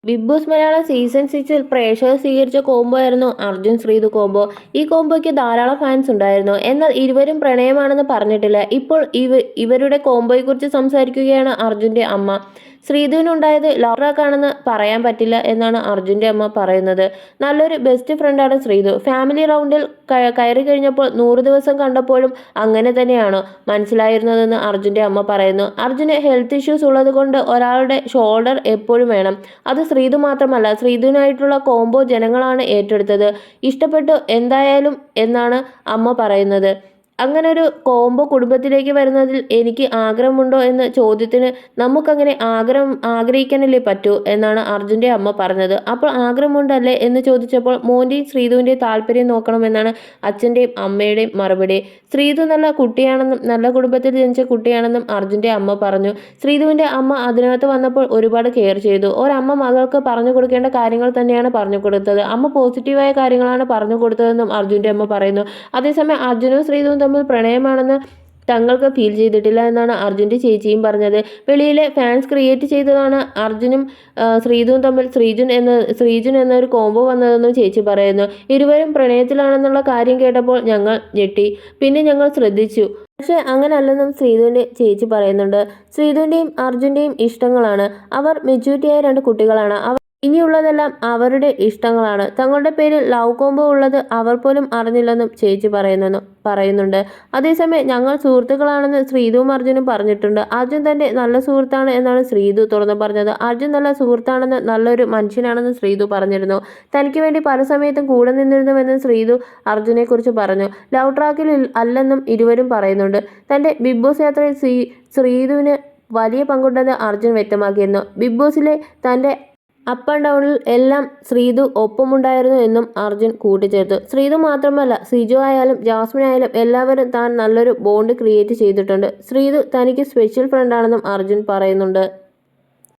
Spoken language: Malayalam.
ബിഗ് ബോസ് മലയാളം സീസൺ 6 പ്രേക്ഷകർ സ്വീകരിച്ച കോംബോ ആയിരുന്നു അർജുൻ ശ്രീതു കോംബോ. ഈ കോംബോയ്ക്ക് ധാരാളം ഫാൻസ് ഉണ്ടായിരുന്നു. എന്നാൽ ഇരുവരും പ്രണയമാണെന്ന് പറഞ്ഞിട്ടില്ല. ഇപ്പോൾ ഇവരുടെ കോംബോയെക്കുറിച്ച് സംസാരിക്കുകയാണ് അർജുന്റെ അമ്മ. ശ്രീധുവിനുണ്ടായത് ലവ് ട്രാക്കാണെന്ന് പറയാൻ പറ്റില്ല എന്നാണ് അർജുന്റെ അമ്മ പറയുന്നത്. നല്ലൊരു ബെസ്റ്റ് ഫ്രണ്ടാണ് ശ്രീധു. ഫാമിലി റൗണ്ടിൽ കയറി കഴിഞ്ഞപ്പോൾ 100 ദിവസം കണ്ടപ്പോഴും അങ്ങനെ തന്നെയാണോ മനസ്സിലായിരുന്നതെന്ന് അർജുന്റെ അമ്മ പറയുന്നു. അർജുന് ഹെൽത്ത് ഇഷ്യൂസ് ഉള്ളത് കൊണ്ട് ഒരാളുടെ ഷോൾഡർ എപ്പോഴും വേണം. അത് ശ്രീധു മാത്രമല്ല, ശ്രീധുവിനായിട്ടുള്ള കോംബോ ജനങ്ങളാണ് ഏറ്റെടുത്തത്. ഇഷ്ടപ്പെട്ടു എന്തായാലും എന്നാണ് അമ്മ പറയുന്നത്. അങ്ങനെ ഒരു കോംബോ കുടുംബത്തിലേക്ക് വരുന്നതിൽ എനിക്ക് ആഗ്രഹമുണ്ടോ എന്ന ചോദ്യത്തിന് നമുക്കങ്ങനെ ആഗ്രഹിക്കാനല്ലേ പറ്റൂ എന്നാണ് അർജുൻ്റെ അമ്മ പറഞ്ഞത്. അപ്പോൾ ആഗ്രഹമുണ്ടല്ലേ എന്ന് ചോദിച്ചപ്പോൾ മോൻ്റെയും ശ്രീധുവിൻ്റെയും താല്പര്യം നോക്കണമെന്നാണ് അച്ഛൻ്റെയും അമ്മയുടെയും മറുപടി. ശ്രീധു നല്ല കുട്ടിയാണെന്നും നല്ല കുടുംബത്തിൽ ജനിച്ച കുട്ടിയാണെന്നും അർജുൻ്റെ അമ്മ പറഞ്ഞു. ശ്രീധുവിൻ്റെ അമ്മ അതിനകത്ത് വന്നപ്പോൾ ഒരുപാട് കെയർ ചെയ്തു. ഒരമ്മ മകൾക്ക് പറഞ്ഞു കൊടുക്കേണ്ട കാര്യങ്ങൾ തന്നെയാണ് പറഞ്ഞു കൊടുത്തത്. അമ്മ പോസിറ്റീവായ കാര്യങ്ങളാണ് പറഞ്ഞു കൊടുത്തതെന്നും അർജുൻ്റെ അമ്മ പറയുന്നു. അതേസമയം അർജുനും ശ്രീധുവും തമ്മിൽ പ്രണയമാണെന്ന് തങ്ങൾക്ക് ഫീൽ ചെയ്തിട്ടില്ല എന്നാണ് അർജുൻ്റെ ചേച്ചിയും പറഞ്ഞത്. വെളിയിലെ ഫാൻസ് ക്രിയേറ്റ് ചെയ്തതാണ് അർജുനും ശ്രീധുവും തമ്മിൽ ശ്രീജുൻ എന്നൊരു കോംബോ വന്നതെന്നും ചേച്ചി പറയുന്നു. ഇരുവരും പ്രണയത്തിലാണെന്നുള്ള കാര്യം കേട്ടപ്പോൾ ഞങ്ങൾ ഞെട്ടി, പിന്നെ ഞങ്ങൾ ശ്രദ്ധിച്ചു. പക്ഷേ അങ്ങനല്ലെന്നും ശ്രീധുവിൻ്റെ ചേച്ചി പറയുന്നുണ്ട്. ശ്രീധുവിൻ്റെയും അർജുൻ്റെയും ഇഷ്ടങ്ങളാണ്. അവർ മെച്യൂരിറ്റിയായ 2 കുട്ടികളാണ്. ഇനിയുള്ളതെല്ലാം അവരുടെ ഇഷ്ടങ്ങളാണ്. തങ്ങളുടെ പേരിൽ ലവ് കോംബോ ഉള്ളത് അവർ പോലും അറിഞ്ഞില്ലെന്നും ചേച്ചി പറയുന്നുണ്ട്. അതേസമയം ഞങ്ങൾ സുഹൃത്തുക്കളാണെന്ന് ശ്രീധുവും അർജുനും പറഞ്ഞിട്ടുണ്ട്. അർജുൻ തൻ്റെ നല്ല സുഹൃത്താണ് എന്നാണ് ശ്രീധു തുറന്നു പറഞ്ഞത്. അർജുൻ നല്ല സുഹൃത്താണെന്ന്, നല്ലൊരു മനുഷ്യനാണെന്ന് ശ്രീധു പറഞ്ഞിരുന്നു. തനിക്ക് വേണ്ടി പല സമയത്തും കൂടെ നിന്നിരുന്നുവെന്ന് ശ്രീധു അർജുനെക്കുറിച്ച് പറഞ്ഞു. ലവ് ട്രാക്കിൽ അല്ലെന്നും ഇരുവരും പറയുന്നുണ്ട്. തൻ്റെ ബിഗ് ബോസ് യാത്രയിൽ ശ്രീധുവിന് വലിയ പങ്കുണ്ടെന്ന് അർജുൻ വ്യക്തമാക്കിയിരുന്നു. ബിഗ് ബോസിലെ തൻ്റെ അപ്പ് ആൻഡ് ഡൗണിൽ എല്ലാം ശ്രീധു ഒപ്പമുണ്ടായിരുന്നു എന്നും അർജുൻ കൂട്ടിച്ചേർത്തു. ശ്രീധു മാത്രമല്ല, സിജു ആയാലും ജാസ്മിൻ ആയാലും എല്ലാവരും താൻ നല്ലൊരു ബോണ്ട് ക്രിയേറ്റ് ചെയ്തിട്ടുണ്ട്. ശ്രീധു തനിക്ക് സ്പെഷ്യൽ ഫ്രണ്ടാണെന്നും അർജുൻ പറയുന്നുണ്ട്.